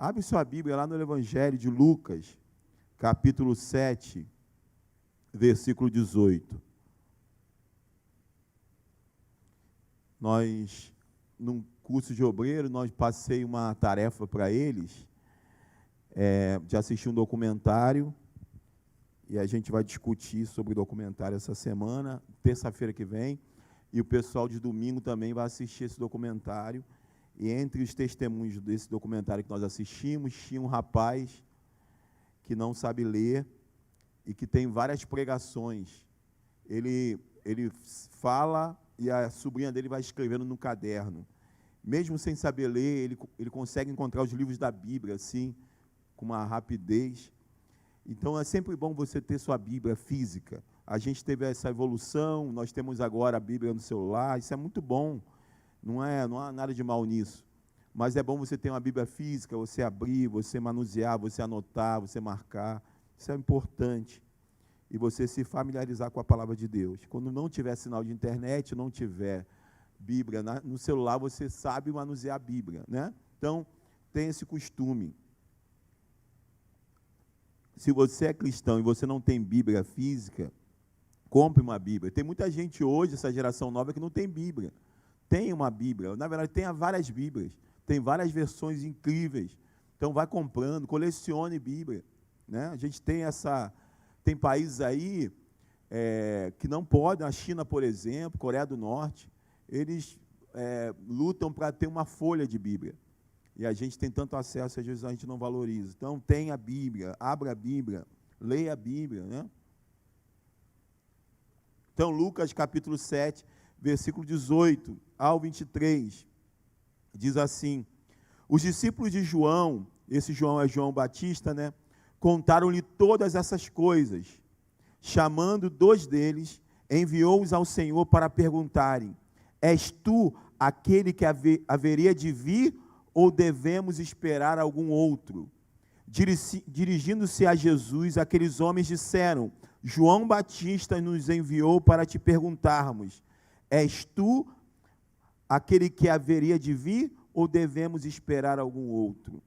Abre sua Bíblia lá no Evangelho de Lucas, capítulo 7, versículo 18. Nós, num curso de obreiro, nós passei uma tarefa para eles, de assistir um documentário, e a gente vai discutir sobre o documentário essa semana, terça-feira que vem, e o pessoal de domingo também vai assistir esse documentário. E entre os testemunhos desse documentário que nós assistimos, tinha um rapaz que não sabe ler e que tem várias pregações. Ele fala e a sobrinha dele vai escrevendo no caderno. Mesmo sem saber ler, ele consegue encontrar os livros da Bíblia, assim, com uma rapidez. Então, é sempre bom você ter sua Bíblia física. A gente teve essa evolução, nós temos agora a Bíblia no celular, isso é muito bom. Não há nada de mal nisso. Mas é bom você ter uma Bíblia física, você abrir, você manusear, você anotar, você marcar. Isso é importante. E você se familiarizar com a palavra de Deus. Quando não tiver sinal de internet, não tiver Bíblia no celular, você sabe manusear a Bíblia, né? Então, tem esse costume. Se você é cristão e você não tem Bíblia física, compre uma Bíblia. Tem muita gente hoje, essa geração nova, que não tem Bíblia. Tem uma Bíblia, na verdade tem várias Bíblias, tem várias versões incríveis, então vai comprando, colecione Bíblia, né? A gente tem países aí que não podem, a China, por exemplo, Coreia do Norte, eles lutam para ter uma folha de Bíblia, e a gente tem tanto acesso, às vezes a gente não valoriza. Então tenha a Bíblia, abra a Bíblia, leia a Bíblia, né? Então Lucas capítulo 7, versículo 18 ao 23, diz assim: os discípulos de João, esse João é João Batista, né? Contaram-lhe todas essas coisas. Chamando 2 deles, enviou-os ao Senhor para perguntarem: és tu aquele que haveria de vir, ou devemos esperar algum outro? Dirigindo-se a Jesus, aqueles homens disseram: João Batista nos enviou para te perguntarmos: és tu aquele que haveria de vir, ou devemos esperar algum outro?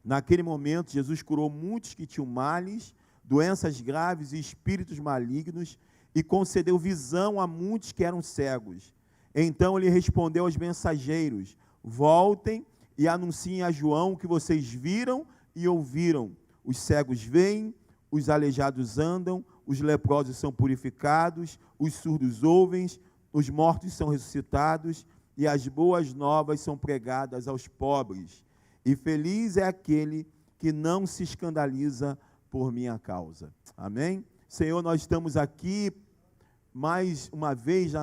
Naquele momento, Jesus curou muitos que tinham males, doenças graves e espíritos malignos, e concedeu visão a muitos que eram cegos. Então ele respondeu aos mensageiros: voltem e anunciem a João o que vocês viram e ouviram. Os cegos veem, os aleijados andam, os leprosos são purificados, os surdos ouvem, os mortos são ressuscitados, e as boas novas são pregadas aos pobres. E feliz é aquele que não se escandaliza por minha causa. Amém? Senhor, nós estamos aqui mais uma vez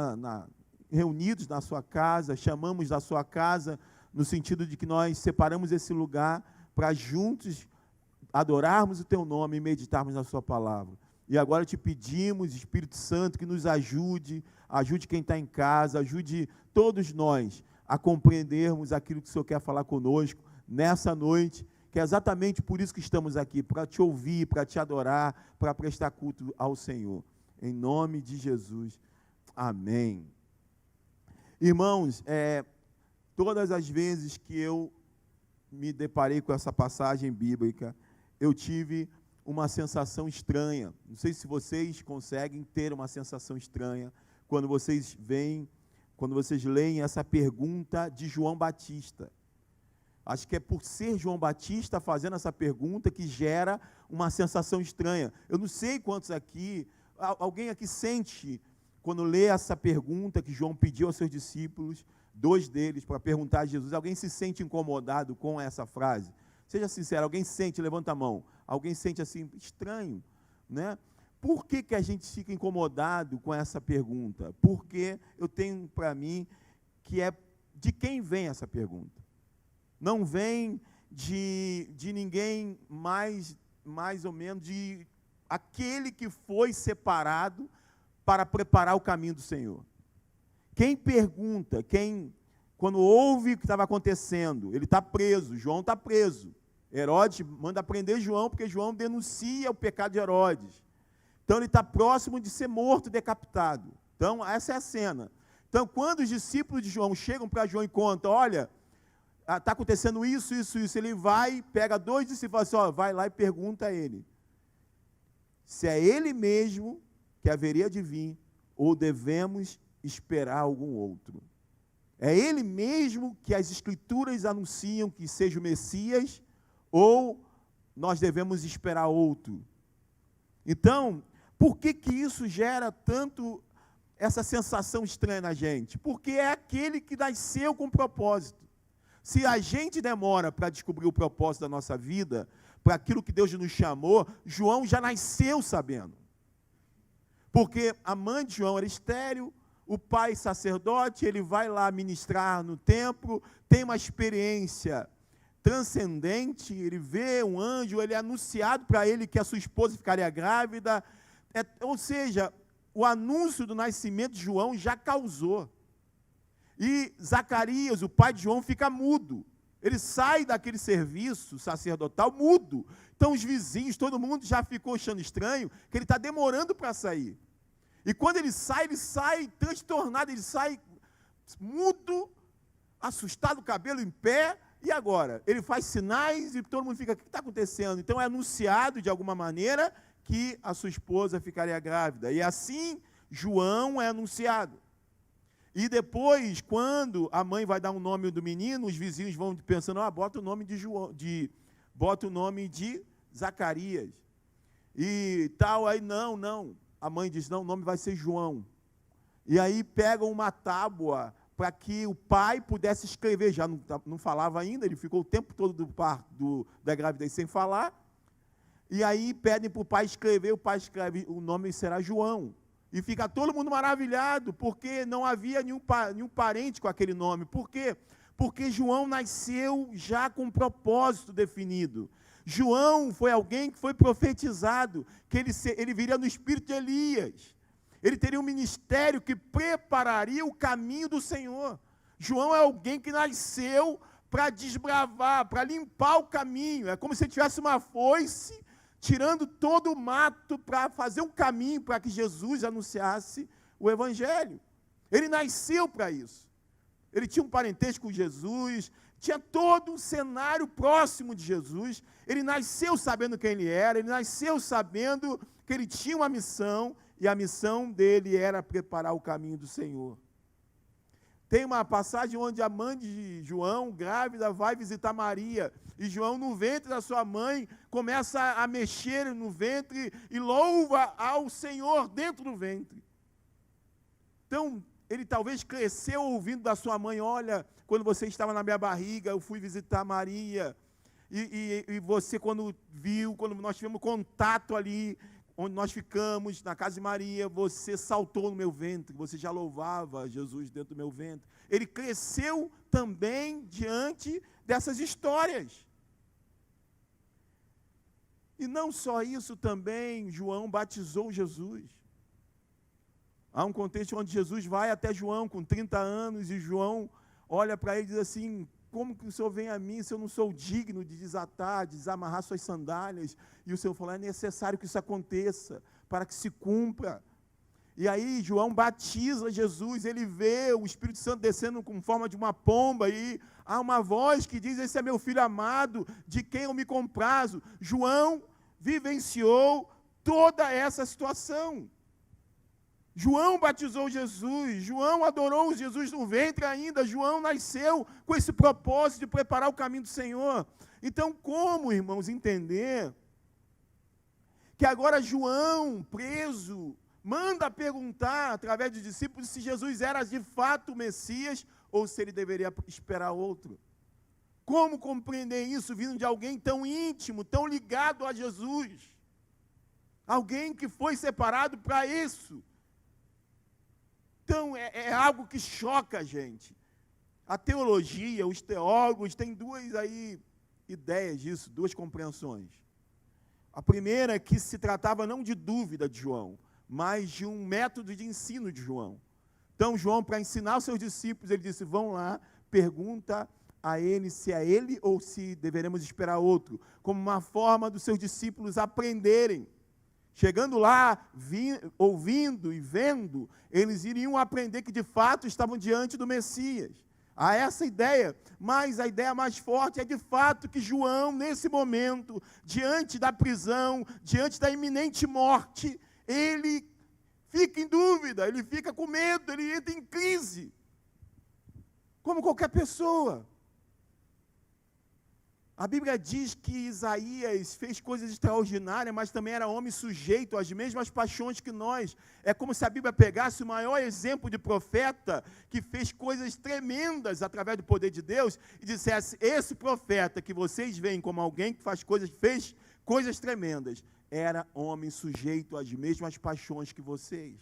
reunidos na sua casa, chamamos da sua casa, no sentido de que nós separamos esse lugar para juntos adorarmos o teu nome e meditarmos na sua palavra. E agora te pedimos, Espírito Santo, que nos ajude quem está em casa, ajude todos nós a compreendermos aquilo que o Senhor quer falar conosco nessa noite, que é exatamente por isso que estamos aqui, para te ouvir, para te adorar, para prestar culto ao Senhor. Em nome de Jesus, amém. Irmãos, todas as vezes que eu me deparei com essa passagem bíblica, eu tive uma sensação estranha. Não sei se vocês conseguem ter uma sensação estranha quando vocês leem essa pergunta de João Batista. Acho que é por ser João Batista fazendo essa pergunta que gera uma sensação estranha. Eu não sei quantos aqui, alguém aqui sente, quando lê essa pergunta que João pediu aos seus discípulos, 2 deles, para perguntar a Jesus, alguém se sente incomodado com essa frase? Seja sincero, alguém sente, levanta a mão, alguém sente assim, estranho, né? Por que a gente fica incomodado com essa pergunta? Porque eu tenho para mim que é de quem vem essa pergunta. Não vem de ninguém mais ou menos de aquele que foi separado para preparar o caminho do Senhor. Quem pergunta, quando ouve o que estava acontecendo, ele está preso, João está preso. Herodes manda prender João, porque João denuncia o pecado de Herodes. Então ele está próximo de ser morto, decapitado. Então essa é a cena. Então quando os discípulos de João chegam para João e contam, olha, está acontecendo isso. Ele vai, pega 2 discípulos e fala assim, ó, vai lá e pergunta a ele se é ele mesmo que haveria de vir ou devemos esperar algum outro. É ele mesmo que as Escrituras anunciam que seja o Messias ou nós devemos esperar outro? Então, por que isso gera tanto essa sensação estranha na gente? Porque é aquele que nasceu com propósito. Se a gente demora para descobrir o propósito da nossa vida, para aquilo que Deus nos chamou, João já nasceu sabendo. Porque a mãe de João era estéril, o pai sacerdote, ele vai lá ministrar no templo, tem uma experiência transcendente, ele vê um anjo, ele é anunciado para ele que a sua esposa ficaria grávida, ou seja, o anúncio do nascimento de João já causou. E Zacarias, o pai de João, fica mudo. Ele sai daquele serviço sacerdotal mudo. Então os vizinhos, todo mundo já ficou achando estranho, que ele está demorando para sair. E quando ele sai transtornado, ele sai mudo, assustado, cabelo em pé, e agora? Ele faz sinais e todo mundo fica, o que está acontecendo? Então é anunciado de alguma maneira que a sua esposa ficaria grávida. E assim João é anunciado. E depois, quando a mãe vai dar um nome do menino, os vizinhos vão pensando, bota o nome de João, bota o nome de Zacarias. E tal, aí não. A mãe diz, não, o nome vai ser João. E aí pegam uma tábua para que o pai pudesse escrever, já não falava ainda, ele ficou o tempo todo do parto, da gravidez sem falar. E aí pedem para o pai escrever, o pai escreve, o nome será João. E fica todo mundo maravilhado, porque não havia nenhum parente com aquele nome. Por quê? Porque João nasceu já com um propósito definido. João foi alguém que foi profetizado, que ele viria no espírito de Elias. Ele teria um ministério que prepararia o caminho do Senhor. João é alguém que nasceu para desbravar, para limpar o caminho. É como se tivesse uma foice tirando todo o mato para fazer um caminho para que Jesus anunciasse o Evangelho. Ele nasceu para isso. Ele tinha um parentesco com Jesus, tinha todo um cenário próximo de Jesus. Ele nasceu sabendo quem ele era, ele nasceu sabendo que ele tinha uma missão, e a missão dele era preparar o caminho do Senhor. Tem uma passagem onde a mãe de João, grávida, vai visitar Maria. E João, no ventre da sua mãe, começa a mexer no ventre e louva ao Senhor dentro do ventre. Então, ele talvez cresceu ouvindo da sua mãe, olha, quando você estava na minha barriga, eu fui visitar Maria. E você, quando nós tivemos contato ali, onde nós ficamos, na casa de Maria, você saltou no meu ventre, você já louvava Jesus dentro do meu ventre. Ele cresceu também diante dessas histórias. E não só isso também, João batizou Jesus. Há um contexto onde Jesus vai até João com 30 anos, e João olha para ele e diz assim, como que o Senhor vem a mim se eu não sou digno de desamarrar suas sandálias? E o Senhor falou, é necessário que isso aconteça, para que se cumpra. E aí João batiza Jesus, ele vê o Espírito Santo descendo com forma de uma pomba, e há uma voz que diz, esse é meu filho amado, de quem eu me comprazo. João vivenciou toda essa situação. João batizou Jesus, João adorou Jesus no ventre ainda, João nasceu com esse propósito de preparar o caminho do Senhor. Então, como, irmãos, entender que agora João, preso, manda perguntar, através dos discípulos, se Jesus era de fato o Messias ou se ele deveria esperar outro? Como compreender isso vindo de alguém tão íntimo, tão ligado a Jesus? Alguém que foi separado para isso. Então, é algo que choca a gente. A teologia, os teólogos, têm duas ideias disso, duas compreensões. A primeira é que se tratava não de dúvida de João, mas de um método de ensino de João. Então, João, para ensinar os seus discípulos, ele disse, vão lá, pergunta a ele se é ele ou se deveremos esperar outro, como uma forma dos seus discípulos aprenderem. Chegando lá, ouvindo e vendo, eles iriam aprender que de fato estavam diante do Messias. a essa ideia, mas a ideia mais forte é de fato que João, nesse momento, diante da prisão, diante da iminente morte, ele fica em dúvida, ele fica com medo, ele entra em crise, como qualquer pessoa. A Bíblia diz que Isaías fez coisas extraordinárias, mas também era homem sujeito às mesmas paixões que nós. É como se a Bíblia pegasse o maior exemplo de profeta que fez coisas tremendas através do poder de Deus e dissesse: esse profeta que vocês veem como alguém que fez coisas tremendas, era homem sujeito às mesmas paixões que vocês.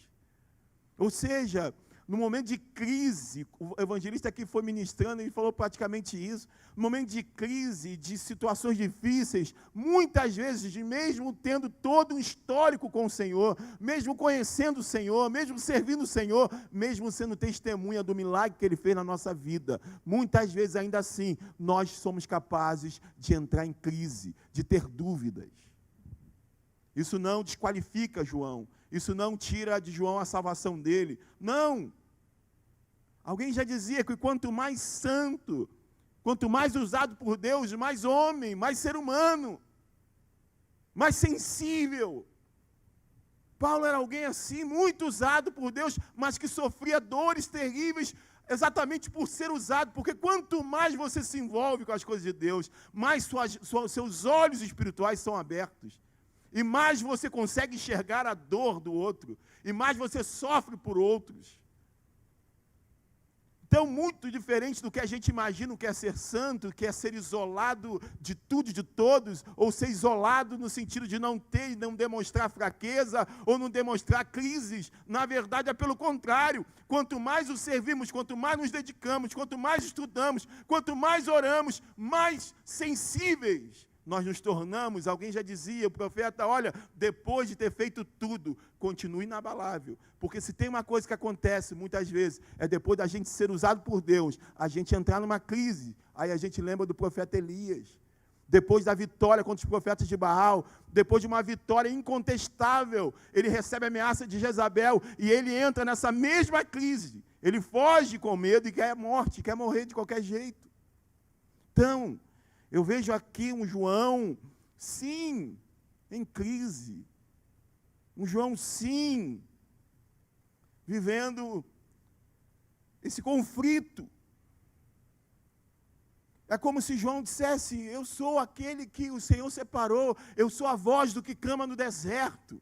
Ou seja, no momento de crise, o evangelista aqui foi ministrando e falou praticamente isso. No momento de crise, de situações difíceis, muitas vezes, mesmo tendo todo um histórico com o Senhor, mesmo conhecendo o Senhor, mesmo servindo o Senhor, mesmo sendo testemunha do milagre que Ele fez na nossa vida, muitas vezes, ainda assim, nós somos capazes de entrar em crise, de ter dúvidas. Isso não desqualifica João. Isso não tira de João a salvação dele. Não. Alguém já dizia que quanto mais santo, quanto mais usado por Deus, mais homem, mais ser humano, mais sensível. Paulo era alguém assim, muito usado por Deus, mas que sofria dores terríveis exatamente por ser usado, porque quanto mais você se envolve com as coisas de Deus, mais seus olhos espirituais são abertos. E mais você consegue enxergar a dor do outro. E mais você sofre por outros. Então, muito diferente do que a gente imagina o que é ser santo, que é ser isolado de tudo e de todos, ou ser isolado no sentido de não ter e não demonstrar fraqueza, ou não demonstrar crises. Na verdade, é pelo contrário. Quanto mais o servimos, quanto mais nos dedicamos, quanto mais estudamos, quanto mais oramos, mais sensíveis nós nos tornamos. Alguém já dizia, o profeta: olha, depois de ter feito tudo, continue inabalável. Porque se tem uma coisa que acontece muitas vezes, é depois da gente ser usado por Deus, a gente entrar numa crise. Aí a gente lembra do profeta Elias. Depois da vitória contra os profetas de Baal, depois de uma vitória incontestável, ele recebe a ameaça de Jezabel e ele entra nessa mesma crise. Ele foge com medo e quer morte, quer morrer de qualquer jeito. Então, eu vejo aqui um João, sim, em crise. Um João, sim, vivendo esse conflito. É como se João dissesse: eu sou aquele que o Senhor separou, eu sou a voz do que clama no deserto.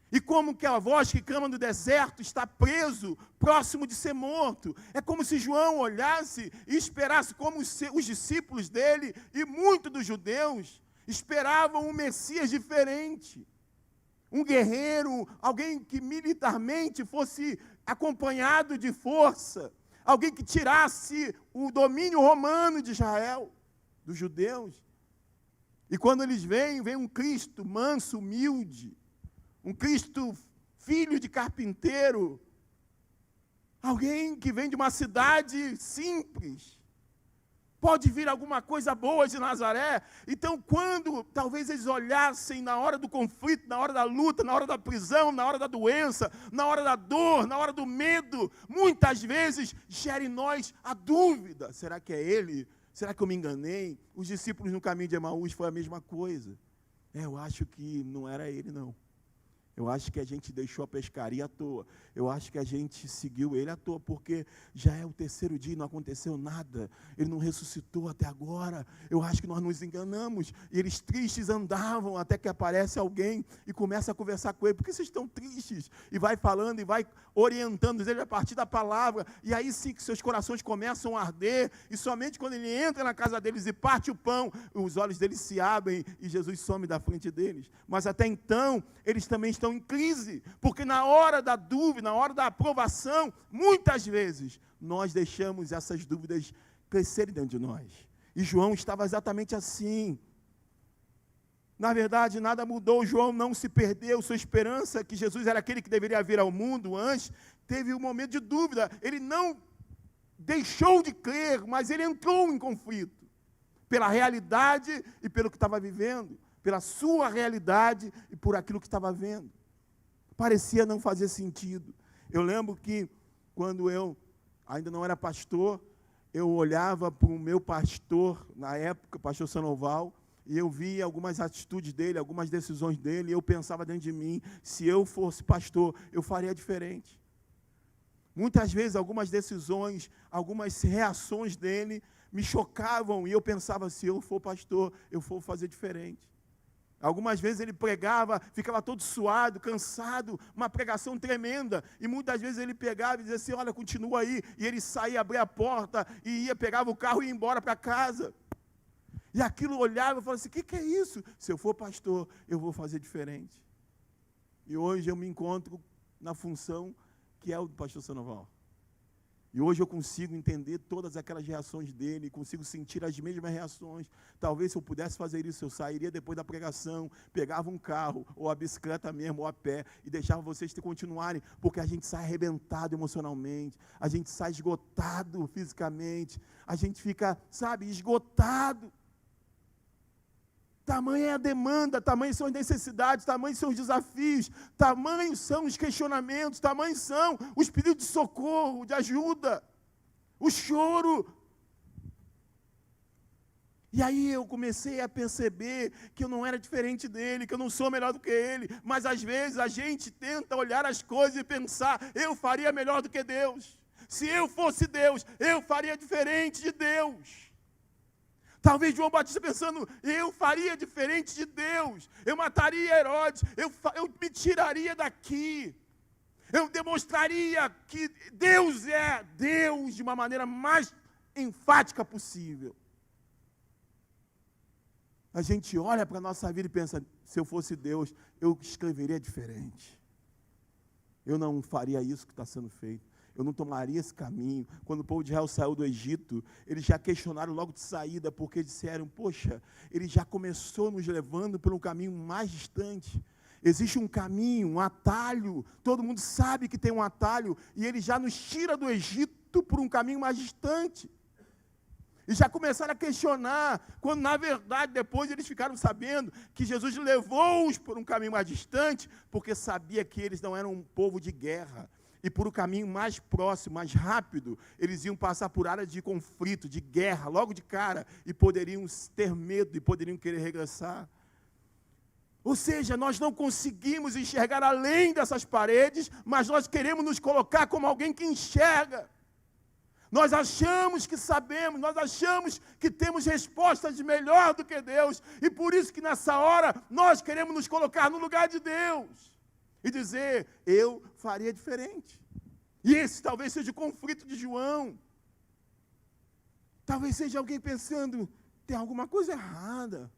E como que a voz que clama no deserto está preso, próximo de ser morto. É como se João olhasse e esperasse, como os discípulos dele e muitos dos judeus esperavam um Messias diferente. Um guerreiro, alguém que militarmente fosse acompanhado de força. Alguém que tirasse o domínio romano de Israel, dos judeus. E quando eles vêm um Cristo manso, humilde. Um Cristo filho de carpinteiro, alguém que vem de uma cidade simples. Pode vir alguma coisa boa de Nazaré. Então, quando talvez eles olhassem na hora do conflito, na hora da luta, na hora da prisão, na hora da doença, na hora da dor, na hora do medo, muitas vezes gera em nós a dúvida: será que é ele? Será que eu me enganei? Os discípulos no caminho de Emaús foi a mesma coisa. Eu acho que não era ele, não. Eu acho que a gente deixou a pescaria à toa. Eu acho que a gente seguiu ele à toa, porque já é o terceiro dia e não aconteceu nada. Ele não ressuscitou até agora. Eu acho que nós nos enganamos. E eles tristes andavam até que aparece alguém e começa a conversar com ele. Por que vocês estão tristes? E vai falando e vai orientando eles a partir da palavra. E aí sim que seus corações começam a arder. E somente quando ele entra na casa deles e parte o pão, os olhos deles se abrem e Jesus some da frente deles. Mas até então, eles também estão em crise, porque na hora da dúvida, na hora da aprovação, muitas vezes nós deixamos essas dúvidas crescerem dentro de nós. E João estava exatamente assim. Na verdade, nada mudou. João não se perdeu. Sua esperança que Jesus era aquele que deveria vir ao mundo antes, teve um momento de dúvida. Ele não deixou de crer, mas ele entrou em conflito pela realidade e pelo que estava vivendo, pela sua realidade e por aquilo que estava vendo. Parecia não fazer sentido. Eu lembro que, quando eu ainda não era pastor, eu olhava para o meu pastor, na época, o pastor Sanoval, e eu via algumas atitudes dele, algumas decisões dele, e eu pensava dentro de mim, se eu fosse pastor, eu faria diferente. Muitas vezes, algumas decisões, algumas reações dele me chocavam, e eu pensava, se eu for pastor, eu vou fazer diferente. Algumas vezes ele pregava, ficava todo suado, cansado, uma pregação tremenda, e muitas vezes ele pegava e dizia assim, olha, continua aí, e ele saía, abria a porta, e ia, pegava o carro e ia embora para casa. E aquilo olhava e falava assim, o que é isso? Se eu for pastor, eu vou fazer diferente. E hoje eu me encontro na função que é o do pastor Sanoval. E hoje eu consigo entender todas aquelas reações dele, consigo sentir as mesmas reações. Talvez se eu pudesse fazer isso, eu sairia depois da pregação, pegava um carro, ou a bicicleta mesmo, ou a pé, e deixava vocês continuarem, porque a gente sai arrebentado emocionalmente, a gente sai esgotado fisicamente, a gente fica, sabe, esgotado. Tamanha é a demanda, tamanhas são as necessidades, tamanhos são os desafios, tamanhos são os questionamentos, tamanhos são os pedidos de socorro, de ajuda, o choro. E aí eu comecei a perceber que eu não era diferente dele, que eu não sou melhor do que ele, mas às vezes a gente tenta olhar as coisas e pensar, eu faria melhor do que Deus. Se eu fosse Deus, eu faria diferente de Deus. Talvez João Batista pensando, eu faria diferente de Deus, eu mataria Herodes, eu me tiraria daqui, eu demonstraria que Deus é Deus de uma maneira mais enfática possível. A gente olha para a nossa vida e pensa, se eu fosse Deus, eu escreveria diferente. Eu não faria isso que está sendo feito. Eu não tomaria esse caminho. Quando o povo de Israel saiu do Egito, eles já questionaram logo de saída, porque disseram, poxa, ele já começou nos levando por um caminho mais distante. Existe um caminho, um atalho, todo mundo sabe que tem um atalho, e ele já nos tira do Egito por um caminho mais distante. E já começaram a questionar, quando na verdade depois eles ficaram sabendo que Jesus levou-os por um caminho mais distante, porque sabia que eles não eram um povo de guerra. E por um caminho mais próximo, mais rápido, eles iam passar por áreas de conflito, de guerra, logo de cara, e poderiam ter medo, e poderiam querer regressar. Ou seja, nós não conseguimos enxergar além dessas paredes, mas nós queremos nos colocar como alguém que enxerga. Nós achamos que sabemos, nós achamos que temos respostas melhor do que Deus, e por isso que nessa hora nós queremos nos colocar no lugar de Deus. E dizer, eu faria diferente. E esse talvez seja o conflito de João. Talvez seja alguém pensando, tem alguma coisa errada.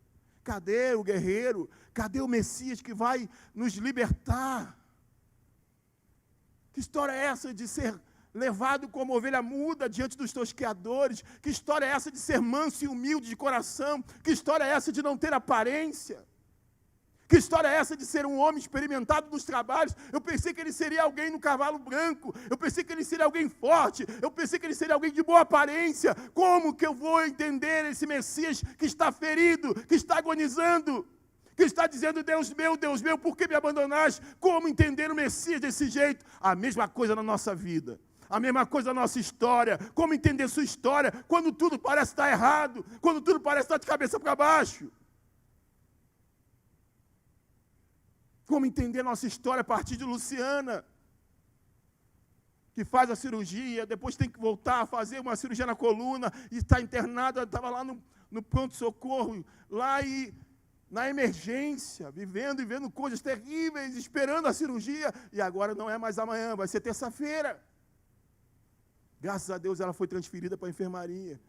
Cadê o guerreiro? Cadê o Messias que vai nos libertar? Que história é essa de ser levado como ovelha muda diante dos tosqueadores? Que história é essa de ser manso e humilde de coração? Que história é essa de não ter aparência? Que história é essa de ser um homem experimentado nos trabalhos? Eu pensei que ele seria alguém no cavalo branco, eu pensei que ele seria alguém forte, eu pensei que ele seria alguém de boa aparência. Como que eu vou entender esse Messias que está ferido, que está agonizando, que está dizendo, Deus meu, por que me abandonaste? Como entender o Messias desse jeito? A mesma coisa na nossa vida. A mesma coisa na nossa história. Como entender sua história quando tudo parece estar errado, quando tudo parece estar de cabeça para baixo? Como entender nossa história a partir de Luciana, que faz a cirurgia, depois tem que voltar a fazer uma cirurgia na coluna, e está internada, estava lá no pronto-socorro, lá e na emergência, vivendo e vendo coisas terríveis, esperando a cirurgia, e agora não é mais amanhã, vai ser terça-feira. Graças a Deus ela foi transferida para a enfermaria.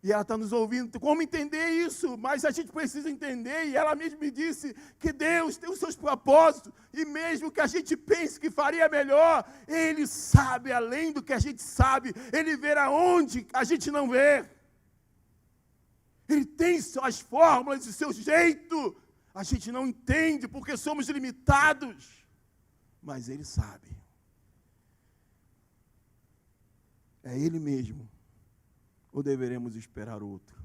E ela está nos ouvindo, como entender isso? Mas a gente precisa entender, e ela mesma me disse que Deus tem os seus propósitos, e mesmo que a gente pense que faria melhor, Ele sabe além do que a gente sabe, Ele vê aonde a gente não vê. Ele tem suas fórmulas e seu jeito, a gente não entende porque somos limitados, mas Ele sabe. É Ele mesmo. Ou deveremos esperar outro?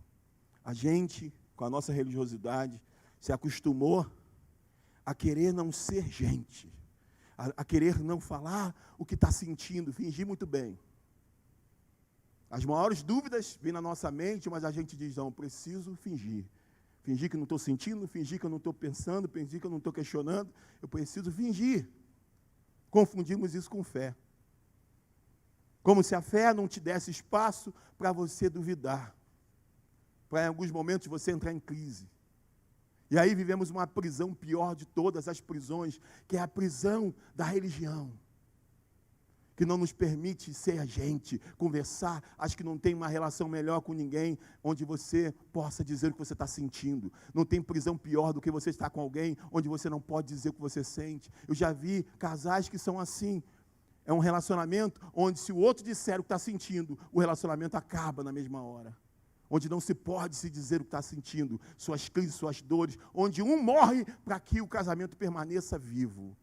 A gente, com a nossa religiosidade, se acostumou a querer não ser gente. a querer não falar o que está sentindo, fingir muito bem. As maiores dúvidas vêm na nossa mente, mas a gente diz, não, preciso fingir. Fingir que não estou sentindo, fingir que eu não estou pensando, fingir que eu não estou questionando. Eu preciso fingir. Confundimos isso com fé. Como se a fé não te desse espaço para você duvidar. Para em alguns momentos você entrar em crise. E aí vivemos uma prisão pior de todas as prisões, que é a prisão da religião. Que não nos permite ser a gente, conversar, acho que não tem uma relação melhor com ninguém, onde você possa dizer o que você está sentindo. Não tem prisão pior do que você estar com alguém, onde você não pode dizer o que você sente. Eu já vi casais que são assim. É um relacionamento onde se o outro disser o que está sentindo, o relacionamento acaba na mesma hora. Onde não se pode se dizer o que está sentindo, suas crises, suas dores, onde um morre para que o casamento permaneça vivo.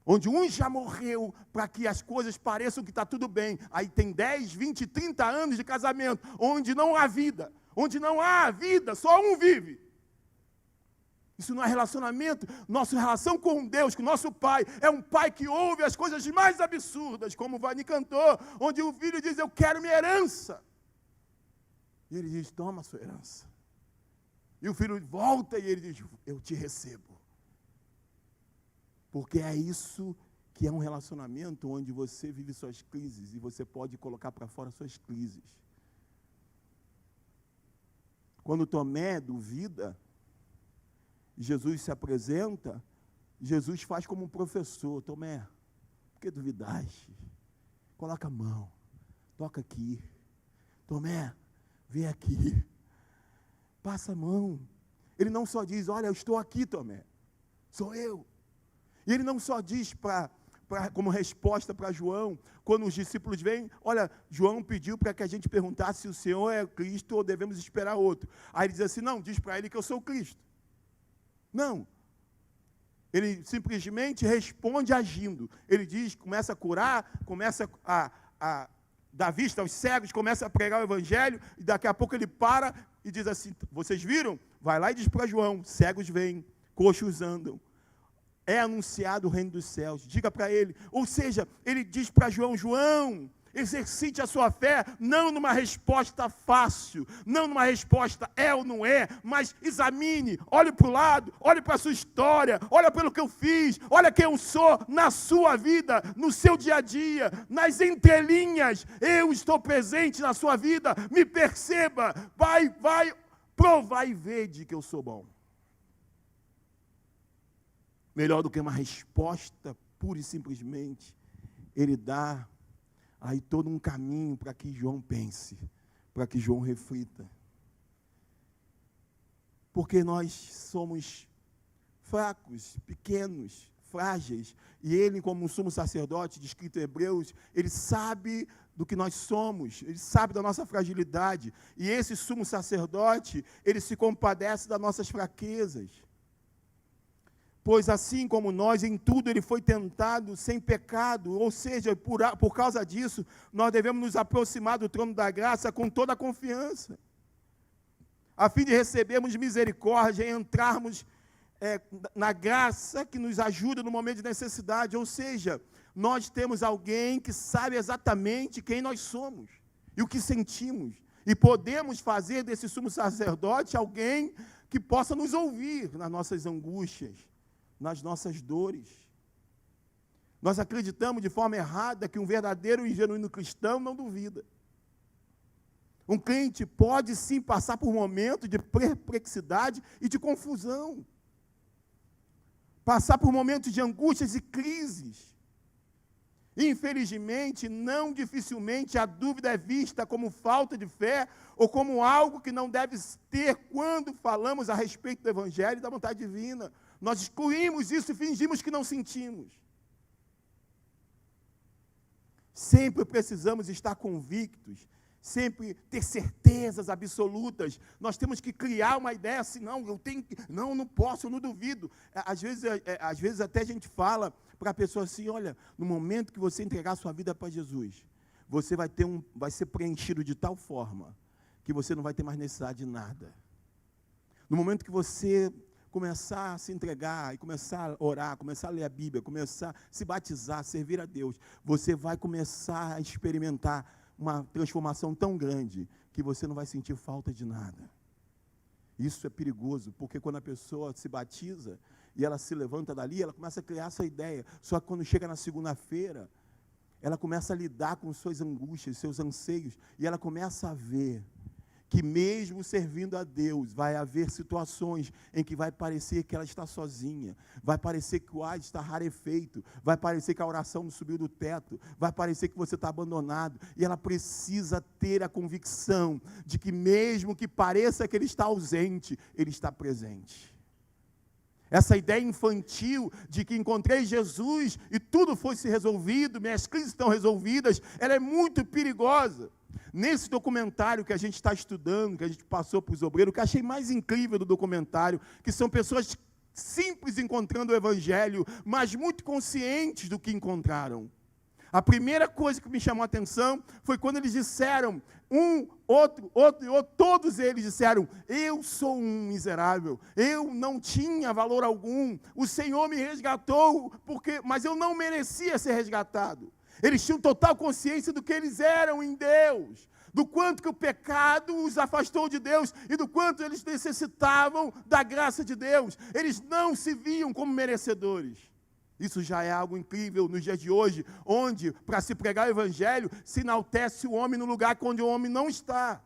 Onde um já morreu para que as coisas pareçam que está tudo bem. Aí tem 10, 20, 30 anos de casamento, onde não há vida. Onde não há vida, só um vive. Isso não é relacionamento. Nossa relação com Deus, com nosso Pai, é um Pai que ouve as coisas mais absurdas, como o Vani cantou, onde o filho diz, eu quero minha herança. E ele diz, toma a sua herança. E o filho volta e ele diz, eu te recebo. Porque é isso que é um relacionamento onde você vive suas crises e você pode colocar para fora suas crises. Quando Tomé duvida, Jesus se apresenta, Jesus faz como um professor. Tomé, por que duvidaste? Coloca a mão, toca aqui. Tomé, vem aqui, passa a mão. Ele não só diz, olha, eu estou aqui, Tomé, sou eu. E ele não só diz como resposta para João, quando os discípulos vêm, olha, João pediu para que a gente perguntasse se o Senhor é Cristo ou devemos esperar outro. Aí ele diz assim, não, diz para ele que eu sou Cristo. Não. Ele simplesmente responde agindo. Ele diz, começa a curar, começa a dar vista aos cegos, começa a pregar o evangelho, e daqui a pouco ele para e diz assim, vocês viram? Vai lá e diz para João, cegos vêm, coxos andam. É anunciado o reino dos céus, diga para ele. Ou seja, ele diz para João, João, exercite a sua fé, não numa resposta fácil, não numa resposta é ou não é, mas examine, olhe para o lado, olhe para a sua história, olha pelo que eu fiz, olha quem eu sou na sua vida, no seu dia a dia, nas entrelinhas, eu estou presente na sua vida, me perceba, vai, provar e vede que eu sou bom. Melhor do que uma resposta pura e simplesmente, ele dá aí todo um caminho para que João pense, para que João reflita. Porque nós somos fracos, pequenos, frágeis, e ele, como um sumo sacerdote, descrito em Hebreus, ele sabe do que nós somos, ele sabe da nossa fragilidade, e esse sumo sacerdote, ele se compadece das nossas fraquezas. Pois assim como nós, em tudo ele foi tentado sem pecado, ou seja, por causa disso, nós devemos nos aproximar do trono da graça com toda a confiança, a fim de recebermos misericórdia e entrarmos na graça que nos ajuda no momento de necessidade, ou seja, nós temos alguém que sabe exatamente quem nós somos e o que sentimos, e podemos fazer desse sumo sacerdote alguém que possa nos ouvir nas nossas angústias, nas nossas dores. Nós acreditamos de forma errada que um verdadeiro e genuíno cristão não duvida. Um crente pode sim passar por momentos de perplexidade e de confusão, passar por momentos de angústias e crises. Infelizmente, não dificilmente a dúvida é vista como falta de fé ou como algo que não deve ter quando falamos a respeito do Evangelho e da vontade divina. Nós excluímos isso e fingimos que não sentimos. Sempre precisamos estar convictos, sempre ter certezas absolutas. Nós temos que criar uma ideia assim, não posso, eu não duvido. Às vezes até a gente fala para a pessoa assim, olha, no momento que você entregar a sua vida para Jesus, você vai ser preenchido de tal forma que você não vai ter mais necessidade de nada. No momento que você começar a se entregar e começar a orar, começar a ler a Bíblia, começar a se batizar, servir a Deus, você vai começar a experimentar uma transformação tão grande que você não vai sentir falta de nada. Isso é perigoso, porque quando a pessoa se batiza e ela se levanta dali, ela começa a criar essa ideia. Só que quando chega na segunda-feira, ela começa a lidar com suas angústias, seus anseios, e ela começa a ver que mesmo servindo a Deus, vai haver situações em que vai parecer que ela está sozinha, vai parecer que o ar está rarefeito, vai parecer que a oração não subiu do teto, vai parecer que você está abandonado, e ela precisa ter a convicção de que mesmo que pareça que ele está ausente, ele está presente. Essa ideia infantil de que encontrei Jesus e tudo foi se resolvido, minhas crises estão resolvidas, ela é muito perigosa. Nesse documentário que a gente está estudando, que a gente passou para os obreiros, o que eu achei mais incrível do documentário, que são pessoas simples encontrando o Evangelho, mas muito conscientes do que encontraram. A primeira coisa que me chamou a atenção foi quando eles disseram, outro, todos eles disseram, eu sou um miserável, eu não tinha valor algum, o Senhor me resgatou, mas eu não merecia ser resgatado. Eles tinham total consciência do que eles eram em Deus, do quanto que o pecado os afastou de Deus e do quanto eles necessitavam da graça de Deus. Eles não se viam como merecedores. Isso já é algo incrível nos dias de hoje, onde, para se pregar o Evangelho, se enaltece o homem no lugar onde o homem não está.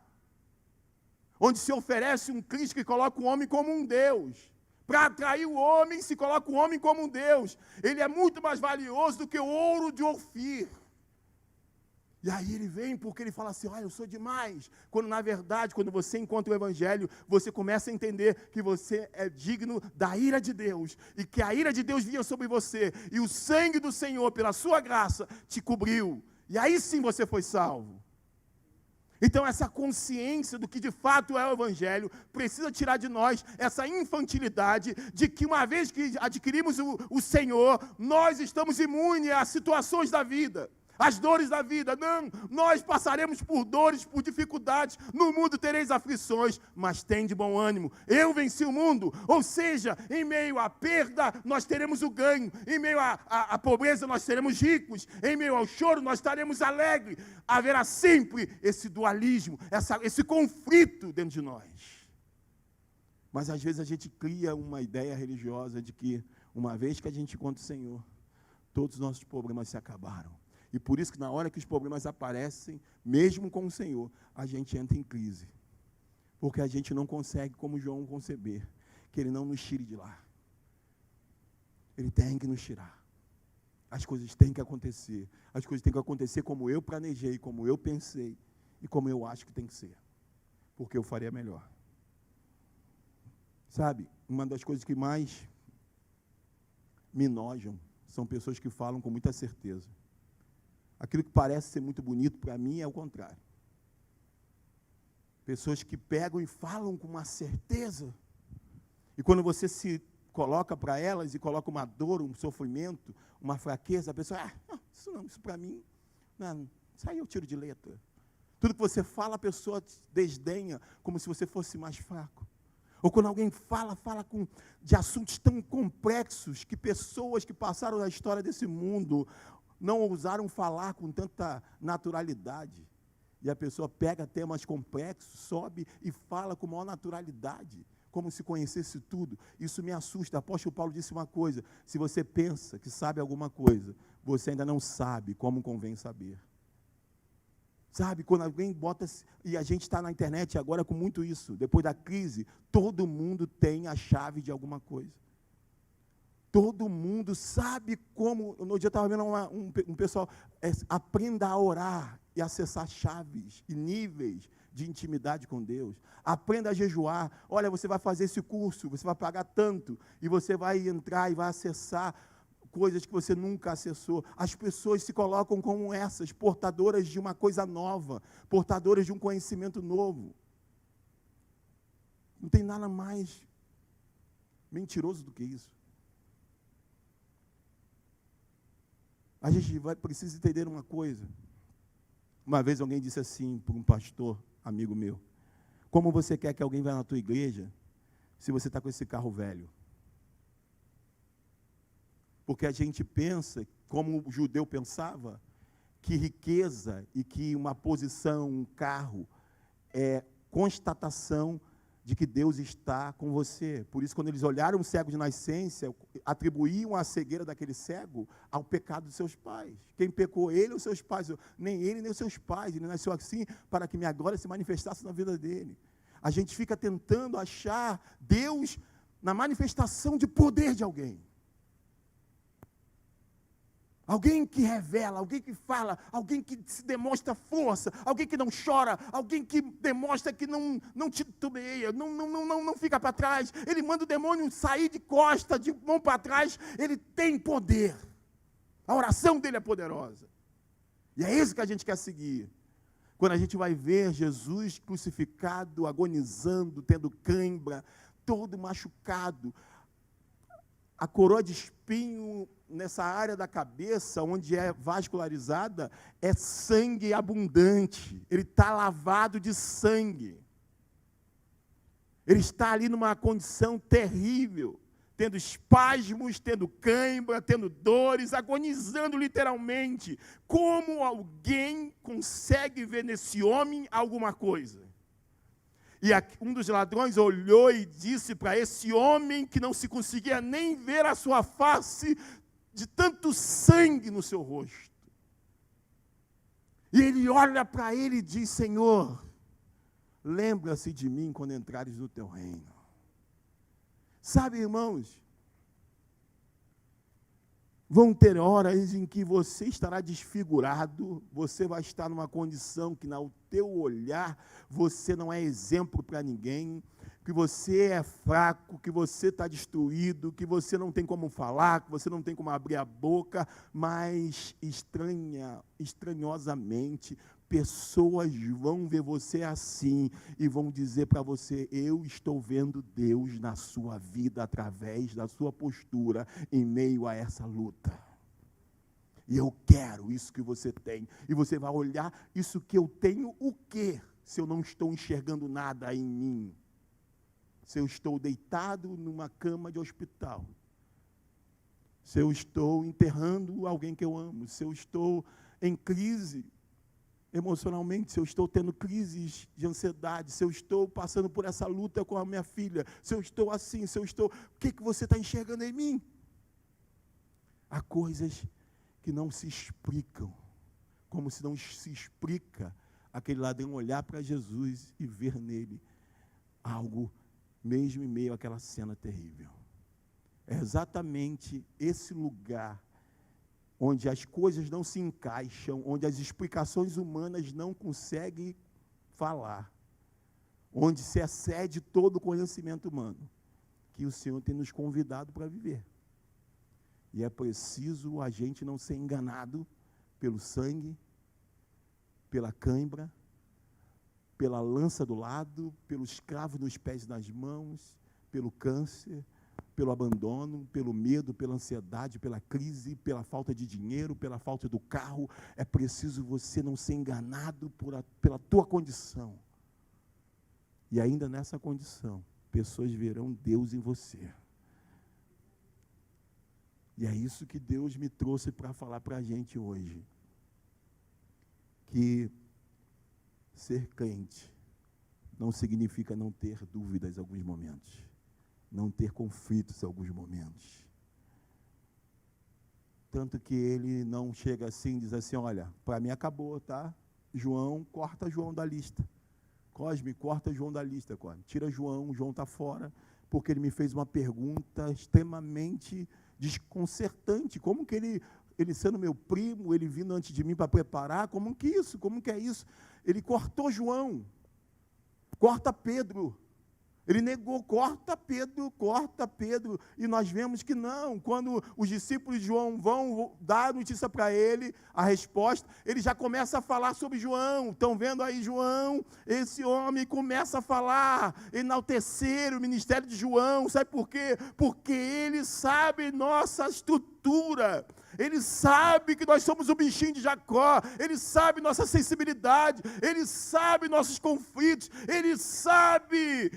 Onde se oferece um Cristo que coloca o homem como um Deus. Para atrair o homem, se coloca o homem como um Deus. Ele é muito mais valioso do que o ouro de Ofir. E aí ele vem porque ele fala assim, olha, eu sou demais. Quando na verdade, quando você encontra o Evangelho, você começa a entender que você é digno da ira de Deus. E que a ira de Deus vinha sobre você. E o sangue do Senhor, pela sua graça, te cobriu. E aí sim você foi salvo. Então, essa consciência do que de fato é o Evangelho precisa tirar de nós essa infantilidade de que uma vez que adquirimos o Senhor, nós estamos imunes às situações da vida, às dores da vida. Não, nós passaremos por dores, por dificuldades, no mundo tereis aflições, mas tem de bom ânimo, eu venci o mundo. Ou seja, em meio à perda, nós teremos o ganho, em meio à pobreza, nós seremos ricos, em meio ao choro, nós estaremos alegres. Haverá sempre esse dualismo, esse conflito dentro de nós. Mas às vezes a gente cria uma ideia religiosa de que, uma vez que a gente encontra o Senhor, todos os nossos problemas se acabaram. E por isso que na hora que os problemas aparecem, mesmo com o Senhor, a gente entra em crise. Porque a gente não consegue, como João, conceber que Ele não nos tire de lá. Ele tem que nos tirar. As coisas têm que acontecer. As coisas têm que acontecer como eu planejei, como eu pensei e como eu acho que tem que ser. Porque eu faria melhor. Sabe, uma das coisas que mais me enojam são pessoas que falam com muita certeza. Aquilo que parece ser muito bonito, para mim, é o contrário. Pessoas que pegam e falam com uma certeza. E quando você se coloca para elas e coloca uma dor, um sofrimento, uma fraqueza, a pessoa, isso para mim, não, isso aí eu tiro de letra. Tudo que você fala, a pessoa desdenha, como se você fosse mais fraco. Ou quando alguém fala de assuntos tão complexos, que pessoas que passaram na história desse mundo não ousaram falar com tanta naturalidade. E a pessoa pega temas complexos, sobe e fala com maior naturalidade, como se conhecesse tudo. Isso me assusta. O apóstolo Paulo disse uma coisa, se você pensa que sabe alguma coisa, você ainda não sabe como convém saber. Sabe, quando alguém bota, e a gente está na internet agora com muito isso, depois da crise, todo mundo tem a chave de alguma coisa. Todo mundo sabe como. No dia eu estava vendo um pessoal, aprenda a orar e acessar chaves e níveis de intimidade com Deus. Aprenda a jejuar. Olha, você vai fazer esse curso, você vai pagar tanto, e você vai entrar e vai acessar coisas que você nunca acessou. As pessoas se colocam como essas, portadoras de uma coisa nova, portadoras de um conhecimento novo. Não tem nada mais mentiroso do que isso. A gente precisa entender uma coisa. Uma vez alguém disse assim para um pastor, amigo meu, como você quer que alguém vá na tua igreja, se você está com esse carro velho. Porque a gente pensa, como o judeu pensava, que riqueza e que uma posição, um carro, é constatação de que Deus está com você. Por isso, quando eles olharam o cego de nascença, atribuíam a cegueira daquele cego ao pecado dos seus pais. Quem pecou, ele ou seus pais? Nem ele, nem os seus pais. Ele nasceu assim para que minha glória se manifestasse na vida dele. A gente fica tentando achar Deus na manifestação de poder de alguém. Alguém que revela, alguém que fala, alguém que se demonstra força, alguém que não chora, alguém que demonstra que não titubeia, não fica para trás. Ele manda o demônio sair de costa, de mão para trás. Ele tem poder. A oração dele é poderosa. E é isso que a gente quer seguir. Quando a gente vai ver Jesus crucificado, agonizando, tendo cãibra, todo machucado, a coroa de espinho nessa área da cabeça, onde é vascularizada, é sangue abundante. Ele está lavado de sangue. Ele está ali numa condição terrível, tendo espasmos, tendo cãibra, tendo dores, agonizando literalmente. Como alguém consegue ver nesse homem alguma coisa? E um dos ladrões olhou e disse para esse homem que não se conseguia nem ver a sua face, de tanto sangue no seu rosto. E ele olha para ele e diz: Senhor, lembra-se de mim quando entrares no teu reino. Sabe, irmãos, vão ter horas em que você estará desfigurado, você vai estar numa condição que, no teu olhar, você não é exemplo para ninguém, que você é fraco, que você está destruído, que você não tem como falar, que você não tem como abrir a boca, mas estranhosamente, pessoas vão ver você assim e vão dizer para você: eu estou vendo Deus na sua vida através da sua postura em meio a essa luta. E eu quero isso que você tem. E você vai olhar: isso que eu tenho, o quê? Se eu não estou enxergando nada em mim. Se eu estou deitado numa cama de hospital. Se eu estou enterrando alguém que eu amo. Se eu estou em crise emocionalmente, se eu estou tendo crises de ansiedade, se eu estou passando por essa luta com a minha filha, se eu estou assim, se eu estou... O que você está enxergando em mim? Há coisas que não se explicam, como se não se explica aquele ladrão olhar para Jesus e ver nele algo, mesmo em meio àquela cena terrível. É exatamente esse lugar onde as coisas não se encaixam, onde as explicações humanas não conseguem falar, onde se excede todo o conhecimento humano, que o Senhor tem nos convidado para viver. E é preciso a gente não ser enganado pelo sangue, pela cãibra, pela lança do lado, pelos cravos nos pés e nas mãos, pelo câncer, pelo abandono, pelo medo, pela ansiedade, pela crise, pela falta de dinheiro, pela falta do carro. É preciso você não ser enganado pela tua condição. E ainda nessa condição, pessoas verão Deus em você. E é isso que Deus me trouxe para falar para a gente hoje. Que ser crente não significa não ter dúvidas em alguns momentos, não ter conflitos em alguns momentos. Tanto que ele não chega assim e diz assim: olha, para mim acabou, tá? João, corta João da lista. Cosme, corta João da lista, Cosme. Tira João está fora, porque ele me fez uma pergunta extremamente desconcertante. Como que ele sendo meu primo, ele vindo antes de mim para preparar, como que isso? Como que é isso? Ele cortou João, corta Pedro. Ele negou: corta Pedro, e nós vemos que não, quando os discípulos de João vão dar a notícia para ele, a resposta, ele já começa a falar sobre João. Estão vendo aí João? Esse homem começa a falar, enaltecer o ministério de João. Sabe por quê? Porque ele sabe nossa estrutura. Ele sabe que nós somos o bichinho de Jacó, Ele sabe nossa sensibilidade, Ele sabe nossos conflitos, Ele sabe,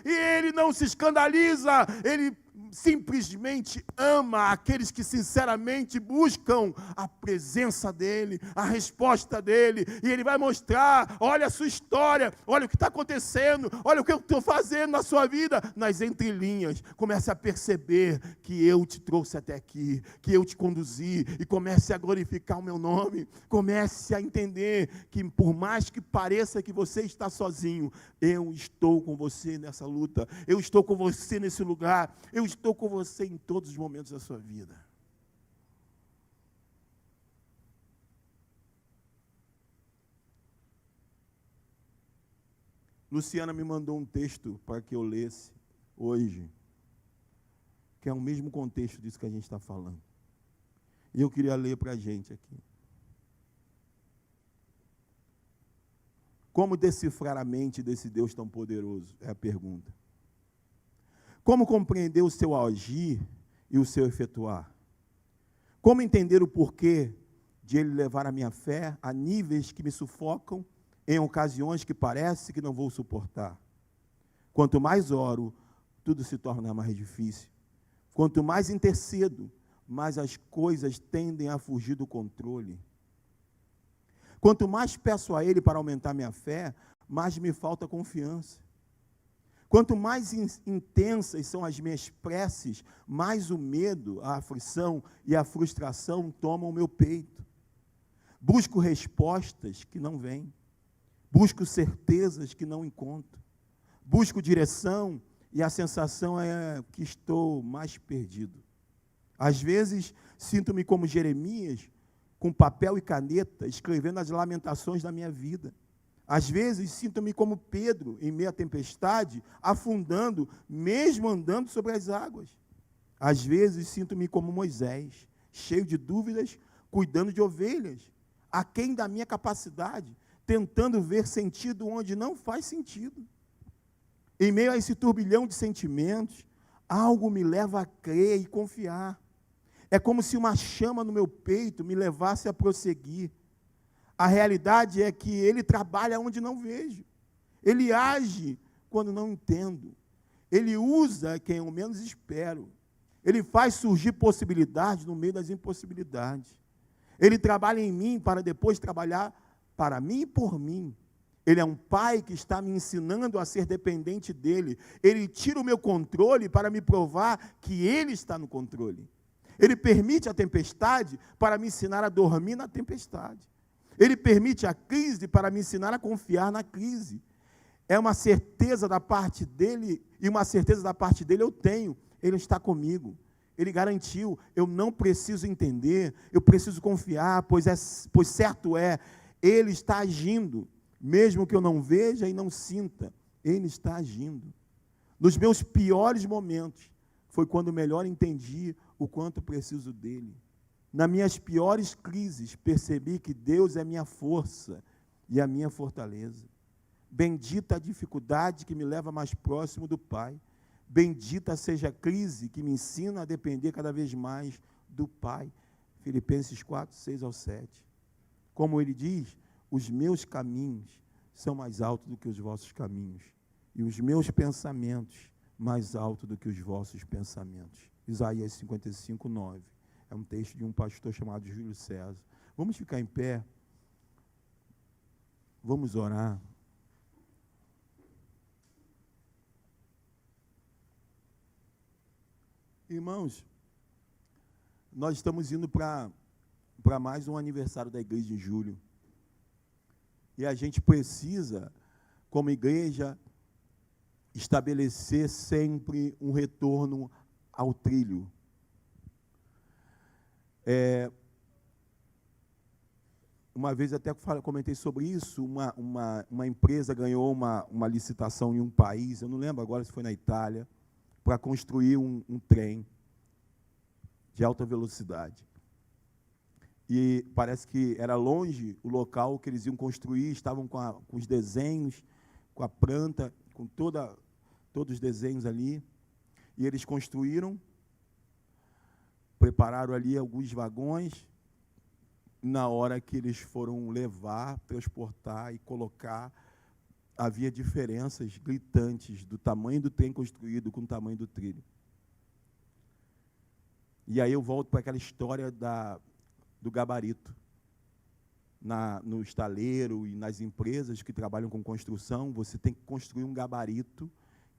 e Ele não se escandaliza, Ele simplesmente ama aqueles que sinceramente buscam a presença dEle, a resposta dEle, e Ele vai mostrar, olha a sua história, olha o que está acontecendo, olha o que eu estou fazendo na sua vida, nas entrelinhas, comece a perceber que eu te trouxe até aqui, que eu te conduzi, e comece a glorificar o meu nome, comece a entender que por mais que pareça que você está sozinho, eu estou com você nessa luta, eu estou com você nesse lugar, eu estou com você em todos os momentos da sua vida. Luciana me mandou um texto para que eu lesse hoje, que é o mesmo contexto disso que a gente está falando. E eu queria ler para a gente aqui. Como decifrar a mente desse Deus tão poderoso? É a pergunta. Como compreender o seu agir e o seu efetuar? Como entender o porquê de Ele levar a minha fé a níveis que me sufocam, em ocasiões que parece que não vou suportar? Quanto mais oro, tudo se torna mais difícil. Quanto mais intercedo, mais as coisas tendem a fugir do controle. Quanto mais peço a Ele para aumentar minha fé, mais me falta confiança. Quanto mais intensas são as minhas preces, mais o medo, a aflição e a frustração tomam o meu peito. Busco respostas que não vêm. Busco certezas que não encontro. Busco direção e a sensação é que estou mais perdido. Às vezes, sinto-me como Jeremias, com papel e caneta, escrevendo as lamentações da minha vida. Às vezes, sinto-me como Pedro, em meio à tempestade, afundando, mesmo andando sobre as águas. Às vezes, sinto-me como Moisés, cheio de dúvidas, cuidando de ovelhas, aquém da minha capacidade, tentando ver sentido onde não faz sentido. Em meio a esse turbilhão de sentimentos, algo me leva a crer e confiar. É como se uma chama no meu peito me levasse a prosseguir. A realidade é que Ele trabalha onde não vejo. Ele age quando não entendo. Ele usa quem eu menos espero. Ele faz surgir possibilidades no meio das impossibilidades. Ele trabalha em mim para depois trabalhar para mim e por mim. Ele é um pai que está me ensinando a ser dependente dEle. Ele tira o meu controle para me provar que Ele está no controle. Ele permite a tempestade para me ensinar a dormir na tempestade. Ele permite a crise para me ensinar a confiar na crise. É uma certeza da parte dEle, e uma certeza da parte dEle eu tenho. Ele está comigo. Ele garantiu, eu não preciso entender, eu preciso confiar, pois certo é, Ele está agindo, mesmo que eu não veja e não sinta, Ele está agindo. Nos meus piores momentos, foi quando melhor entendi o quanto preciso dEle. Nas minhas piores crises, percebi que Deus é minha força e a minha fortaleza. Bendita a dificuldade que me leva mais próximo do Pai. Bendita seja a crise que me ensina a depender cada vez mais do Pai. Filipenses 4, 6 ao 7. Como ele diz, os meus caminhos são mais altos do que os vossos caminhos, e os meus pensamentos mais altos do que os vossos pensamentos. Isaías 55, 9. É um texto de um pastor chamado Júlio César. Vamos ficar em pé. Vamos orar. Irmãos, nós estamos indo para mais um aniversário da igreja em julho. E a gente precisa, como igreja, estabelecer sempre um retorno ao trilho. Uma vez até comentei sobre isso, uma empresa ganhou uma licitação em um país, eu não lembro agora se foi na Itália, para construir um trem de alta velocidade. E parece que era longe o local que eles iam construir, estavam com os desenhos, com a planta, com todos os desenhos ali, e eles construíram. prepararam ali alguns vagões. Na hora que eles foram levar, transportar e colocar, havia diferenças gritantes do tamanho do trem construído com o tamanho do trilho. E aí eu volto para aquela história do gabarito. No estaleiro e nas empresas que trabalham com construção, você tem que construir um gabarito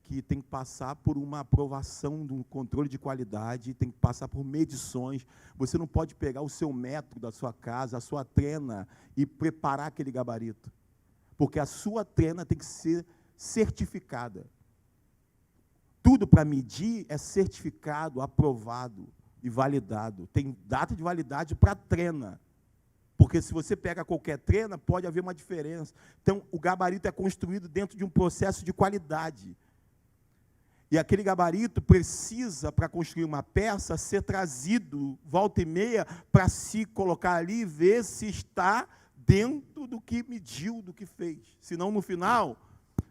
que tem que passar por uma aprovação do controle de qualidade, tem que passar por medições. Você não pode pegar o seu metro da sua casa, a sua trena, e preparar aquele gabarito. Porque a sua trena tem que ser certificada. Tudo para medir é certificado, aprovado e validado. Tem data de validade para a trena. Porque se você pega qualquer trena, pode haver uma diferença. Então, o gabarito é construído dentro de um processo de qualidade. E aquele gabarito precisa, para construir uma peça, ser trazido, volta e meia, para se colocar ali e ver se está dentro do que mediu, do que fez. Senão, no final,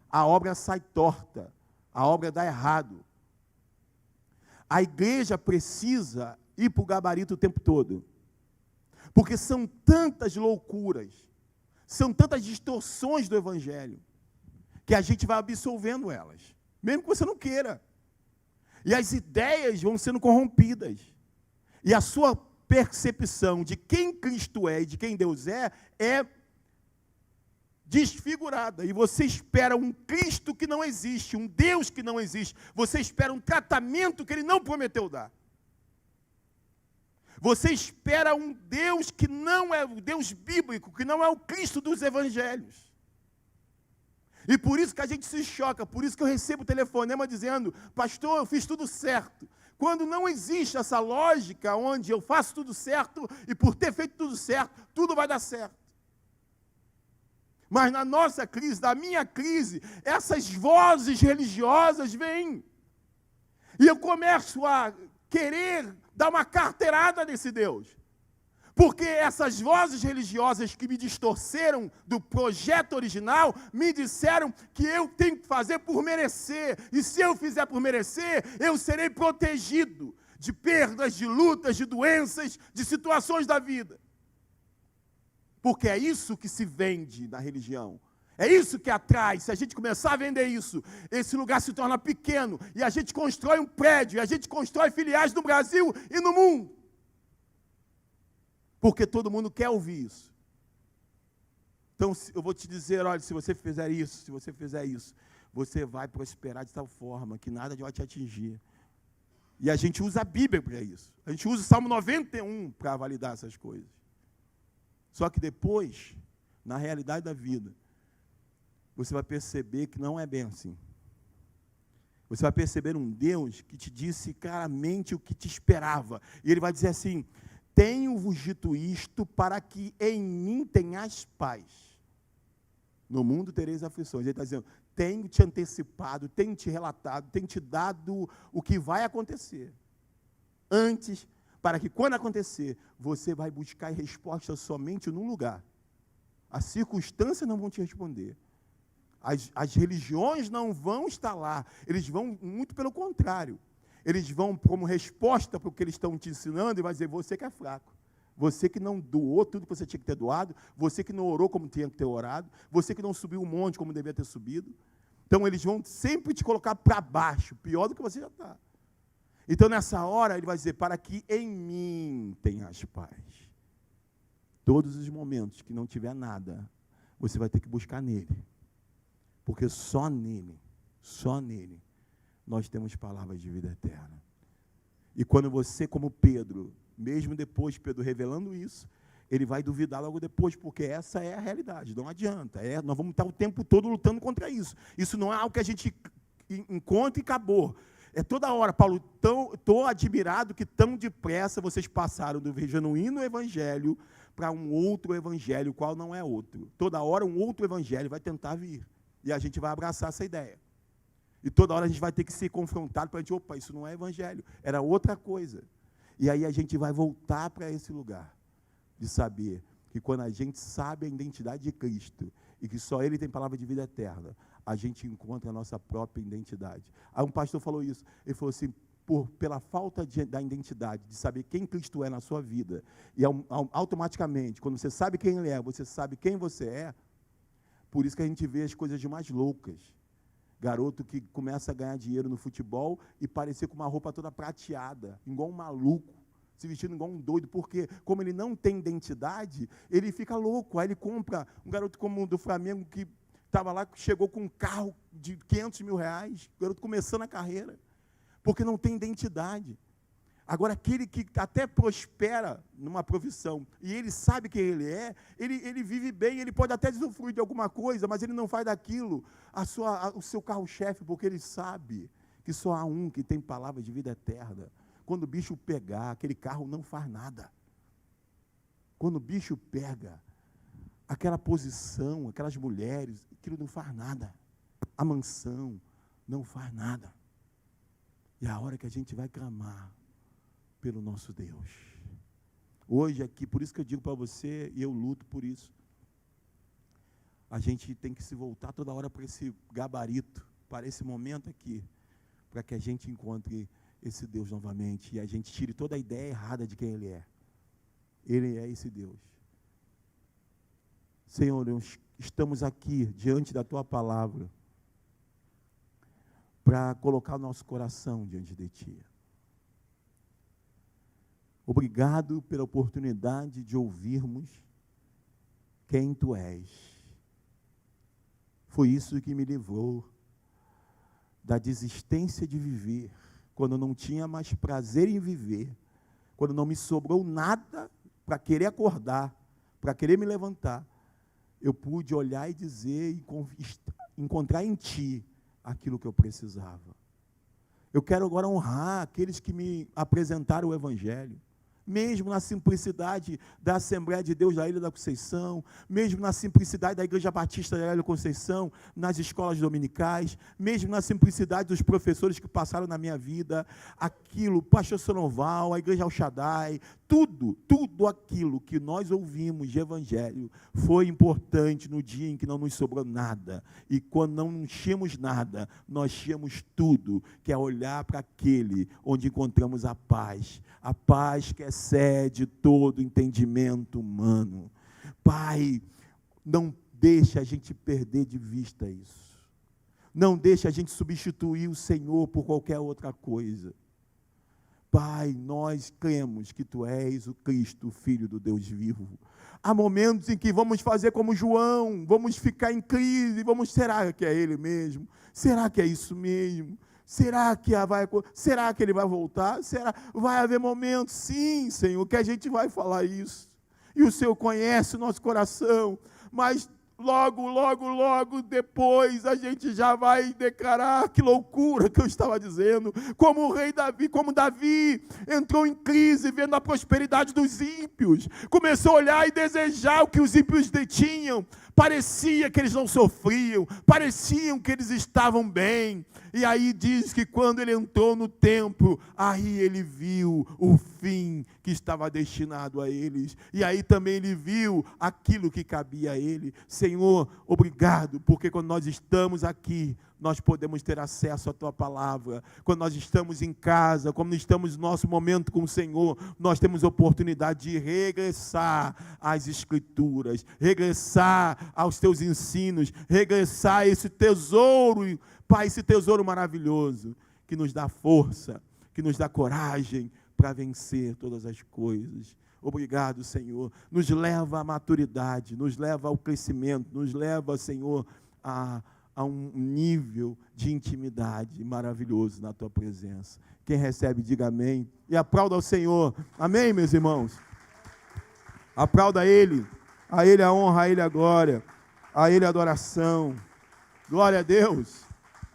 a obra sai torta, a obra dá errado. A igreja precisa ir para o gabarito o tempo todo. Porque são tantas loucuras, são tantas distorções do Evangelho, que a gente vai absolvendo elas. Mesmo que você não queira. E as ideias vão sendo corrompidas. E a sua percepção de quem Cristo é e de quem Deus é desfigurada. E você espera um Cristo que não existe, um Deus que não existe. Você espera um tratamento que Ele não prometeu dar. Você espera um Deus que não é o Deus bíblico, que não é o Cristo dos Evangelhos. E por isso que a gente se choca, por isso que eu recebo telefonema dizendo: pastor, eu fiz tudo certo. Quando não existe essa lógica onde eu faço tudo certo e por ter feito tudo certo, tudo vai dar certo. Mas na nossa crise, na minha crise, essas vozes religiosas vêm. E eu começo a querer dar uma carteirada nesse Deus. Porque essas vozes religiosas que me distorceram do projeto original, me disseram que eu tenho que fazer por merecer. E se eu fizer por merecer, eu serei protegido de perdas, de lutas, de doenças, de situações da vida. Porque é isso que se vende na religião. É isso que atrai. Se a gente começar a vender isso, esse lugar se torna pequeno. E a gente constrói um prédio, e a gente constrói filiais no Brasil e no mundo. Porque todo mundo quer ouvir isso. Então, eu vou te dizer, olha, se você fizer isso, você vai prosperar de tal forma que nada vai te atingir. E a gente usa a Bíblia para isso. A gente usa o Salmo 91 para validar essas coisas. Só que depois, na realidade da vida, você vai perceber que não é bem assim. Você vai perceber um Deus que te disse claramente o que te esperava. E Ele vai dizer assim: tenho-vos dito isto para que em mim tenhas paz. No mundo tereis aflições. Ele está dizendo: tenho te antecipado, tenho te relatado, tenho te dado o que vai acontecer. Antes, para que quando acontecer, você vai buscar resposta somente num lugar. As circunstâncias não vão te responder. As religiões não vão estar lá. Eles vão, muito pelo contrário. Eles vão como resposta para o que eles estão te ensinando e vai dizer: você que é fraco, você que não doou tudo que você tinha que ter doado, você que não orou como tinha que ter orado, você que não subiu um monte como devia ter subido. Então, eles vão sempre te colocar para baixo, pior do que você já está. Então, nessa hora, ele vai dizer: para que em mim tenhas paz. Todos os momentos que não tiver nada, você vai ter que buscar nele. Porque só nele, nós temos palavras de vida eterna. E quando você, como Pedro, mesmo depois, Pedro revelando isso, ele vai duvidar logo depois, porque essa é a realidade, não adianta. Nós vamos estar o tempo todo lutando contra isso. Isso não é algo que a gente encontra e acabou. É toda hora, Paulo, estou admirado que tão depressa vocês passaram do genuíno evangelho para um outro evangelho, qual não é outro. Toda hora um outro evangelho vai tentar vir. E a gente vai abraçar essa ideia. E toda hora a gente vai ter que ser confrontado para a gente: opa, isso não é evangelho, era outra coisa. E aí a gente vai voltar para esse lugar de saber que quando a gente sabe a identidade de Cristo e que só Ele tem palavra de vida eterna, a gente encontra a nossa própria identidade. Aí um pastor falou isso, ele falou assim: pela falta da identidade, de saber quem Cristo é na sua vida, e automaticamente, quando você sabe quem Ele é, você sabe quem você é. Por isso que a gente vê as coisas de mais loucas. Garoto que começa a ganhar dinheiro no futebol e parecer com uma roupa toda prateada, igual um maluco, se vestindo igual um doido, porque como ele não tem identidade, ele fica louco. Aí ele compra um garoto como o do Flamengo, que estava lá, chegou com um carro de 500 mil reais, garoto começando a carreira, porque não tem identidade. Agora, aquele que até prospera numa profissão, e ele sabe quem ele é, ele vive bem, ele pode até usufruir de alguma coisa, mas ele não faz daquilo o seu carro-chefe, porque ele sabe que só há um que tem palavra de vida eterna. Quando o bicho pegar, aquele carro não faz nada. Quando o bicho pega, aquela posição, aquelas mulheres, aquilo não faz nada. A mansão não faz nada. E é a hora que a gente vai clamar pelo nosso Deus. Hoje aqui, por isso que eu digo para você, e eu luto por isso, a gente tem que se voltar toda hora para esse gabarito, para esse momento aqui, para que a gente encontre esse Deus novamente, e a gente tire toda a ideia errada de quem Ele é. Ele é esse Deus. Senhor, nós estamos aqui, diante da Tua palavra, para colocar o nosso coração diante de Ti. Obrigado pela oportunidade de ouvirmos quem Tu és. Foi isso que me livrou da desistência de viver, quando não tinha mais prazer em viver, quando não me sobrou nada para querer acordar, para querer me levantar, eu pude olhar e dizer e encontrar em Ti aquilo que eu precisava. Eu quero agora honrar aqueles que me apresentaram o Evangelho, mesmo na simplicidade da Assembleia de Deus da Ilha da Conceição, mesmo na simplicidade da Igreja Batista da Ilha da Conceição, nas escolas dominicais, mesmo na simplicidade dos professores que passaram na minha vida, aquilo, Pastor Sonoval, a Igreja El Shaddai, tudo aquilo que nós ouvimos de Evangelho foi importante no dia em que não nos sobrou nada, e quando não tínhamos nada, nós tínhamos tudo, que é olhar para aquele onde encontramos a paz que excede todo entendimento humano. Pai, não deixa a gente perder de vista isso, não deixa a gente substituir o Senhor por qualquer outra coisa. Pai, nós cremos que Tu és o Cristo, o Filho do Deus vivo. Há momentos em que vamos fazer como João, vamos ficar em crise, será que é Ele mesmo? Será que é isso mesmo? Será que Ele vai voltar? Vai haver momentos, sim, Senhor, que a gente vai falar isso. E o Senhor conhece o nosso coração, mas logo depois a gente já vai declarar: que loucura que eu estava dizendo, como o rei Davi, como Davi entrou em crise vendo a prosperidade dos ímpios, começou a olhar e desejar o que os ímpios detinham, parecia que eles não sofriam, pareciam que eles estavam bem, e aí diz que quando ele entrou no templo, aí ele viu o fim que estava destinado a eles, e aí também ele viu aquilo que cabia a ele. Senhor, obrigado, porque quando nós estamos aqui, nós podemos ter acesso à Tua palavra. Quando nós estamos em casa, quando estamos no nosso momento com o Senhor, nós temos oportunidade de regressar às Escrituras, regressar aos Teus ensinos, regressar a esse tesouro, Pai, esse tesouro maravilhoso, que nos dá força, que nos dá coragem para vencer todas as coisas. Obrigado, Senhor. Nos leva à maturidade, nos leva ao crescimento, nos leva, Senhor, a um nível de intimidade maravilhoso na Tua presença. Quem recebe, diga amém. E aplauda ao Senhor. Amém, meus irmãos? Aplauda a Ele a honra, a Ele a glória, a Ele a adoração. Glória a Deus.